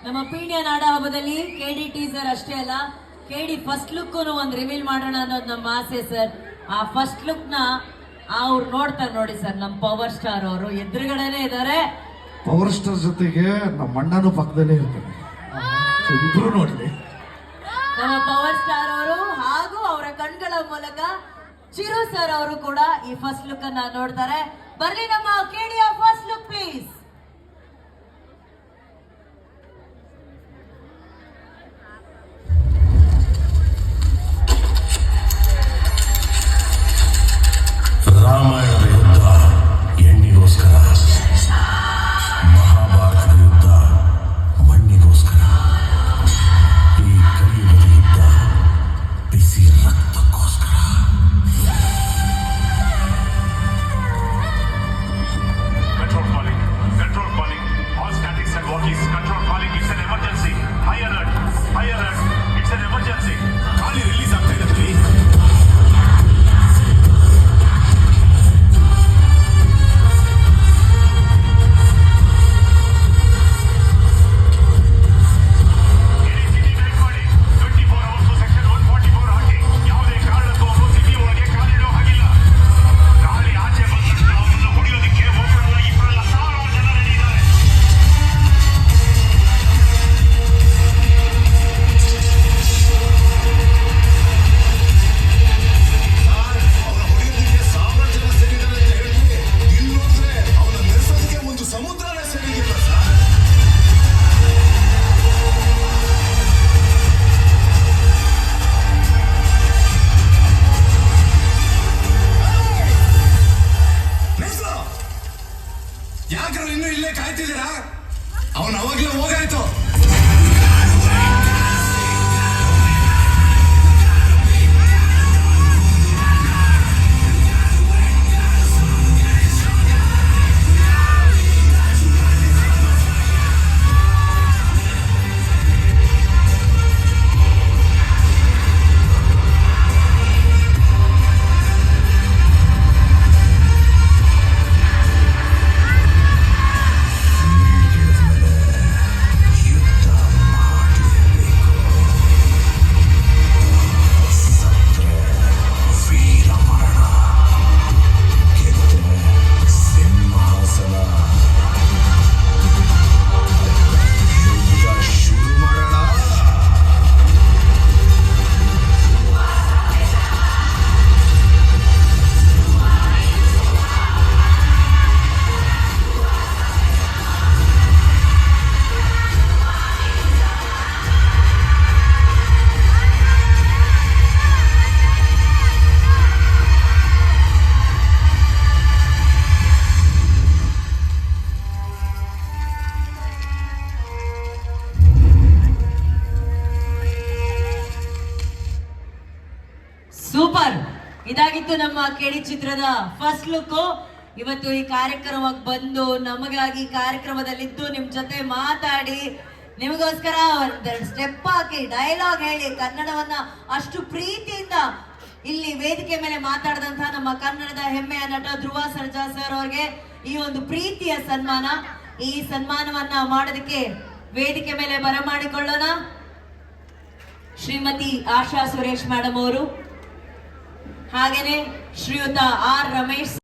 ನಮ್ಮ ಪೀಣ್ಯ ನಾಡ ಹಬ್ಬದಲ್ಲಿ ಕೆಡಿ ಟೀಸರ್ ಅಷ್ಟೇ ಅಲ್ಲ, ಕೆಡಿ ಫಸ್ಟ್ ಲುಕ್ ಒಂದು ರಿವೀಲ್ ಮಾಡೋಣ ಅನ್ನೋದು ನಮ್ಮ ಆಸೆ ಸರ್. ಆ ಫಸ್ಟ್ ಲುಕ್ ನ ಅವ್ರು ನೋಡ್ತಾರೆ ನೋಡಿ ಸರ್, ನಮ್ಮ ಪವರ್ ಸ್ಟಾರ್ ಅವರು ಎದುರುಗಡೆನೆ ಇದ್ದಾರೆ. ಪವರ್ ಸ್ಟಾರ್ ಜೊತೆಗೆ ನಮ್ಮ ಅಣ್ಣನೂ ಪಕ್ಕದಲ್ಲೇ ಇರ್ತಾರೆ, ಇಬ್ರು ನೋಡ್ಲಿ. ನಮ್ಮ ಪವರ್ ಸ್ಟಾರ್ ಅವರು ಹಾಗೂ ಅವರ ಕಣ್ಗಳ ಮೂಲಕ ಚಿರು ಸರ್ ಅವರು ಕೂಡ ಈ ಫಸ್ಟ್ ಲುಕ್ ಅನ್ನ ನೋಡ್ತಾರೆ. ಬರ್ಲಿ ನಮ್ಮ ಕೆಡಿಯ ಫಸ್ಟ್ ಲುಕ್ ಪ್ಲೀಸ್. ರಾಮಾಯಣದ ಯುದ್ಧ ಹೆಣ್ಣಿಗೋಸ್ಕರ, ಮಹಾಭಾರತದ ಯುದ್ಧ ಮಣ್ಣಿಗೋಸ್ಕರ, ಈ ಕಲಿಯುಗದ ಯುದ್ಧ ಬಿಸಿ ರಕ್ತಕ್ಕೋಸ್ಕರ. Control calling. All statics and walkies. Control calling. It's an emergency. High alert. High alert. It's an emergency. ಖಾಲಿ ರಿಲೀಸ್ ಆಗ್ತಾ ಇದೆ. ಯಾಕ್ರ ಇನ್ನೂ ಇಲ್ಲೇ ಕಾಯ್ತಿದ್ದೀರಾ? ಅವನು ಅವಾಗ್ಲೇ ಹೋಗಾಯ್ತು. ಸೂಪರ್. ಇದಾಗಿತ್ತು ನಮ್ಮ ಕೆಡಿ ಚಿತ್ರದ ಫಸ್ಟ್ ಲುಕ್. ಇವತ್ತು ಈ ಕಾರ್ಯಕ್ರಮಕ್ಕೆ ಬಂದು ನಮಗಾಗಿ ಕಾರ್ಯಕ್ರಮದಲ್ಲಿದ್ದು ನಿಮ್ ಜೊತೆ ಮಾತಾಡಿ ನಿಮಗೋಸ್ಕರ ಒಂದೆರಡು ಸ್ಟೆಪ್ ಹಾಕಿ ಡೈಲಾಗ್ ಹೇಳಿ ಕನ್ನಡವನ್ನ ಅಷ್ಟು ಪ್ರೀತಿಯಿಂದ ಇಲ್ಲಿ ವೇದಿಕೆ ಮೇಲೆ ಮಾತಾಡಿದಂತಹ ನಮ್ಮ ಕನ್ನಡದ ಹೆಮ್ಮೆಯ ನಟ ಧ್ರುವ ಸರ್ಜಾ ಸರ್ ಅವ್ರಿಗೆ ಈ ಒಂದು ಪ್ರೀತಿಯ ಸನ್ಮಾನ. ಈ ಸನ್ಮಾನವನ್ನ ಮಾಡೋದಕ್ಕೆ ವೇದಿಕೆ ಮೇಲೆ ಬರಮಾಡಿಕೊಳ್ಳೋಣ ಶ್ರೀಮತಿ ಆಶಾ ಸುರೇಶ್ ಮೇಡಮ್ ಅವರು, ಹಾಗೇನೆ ಶ್ರೀಯುತ ಆರ್ ರಮೇಶ್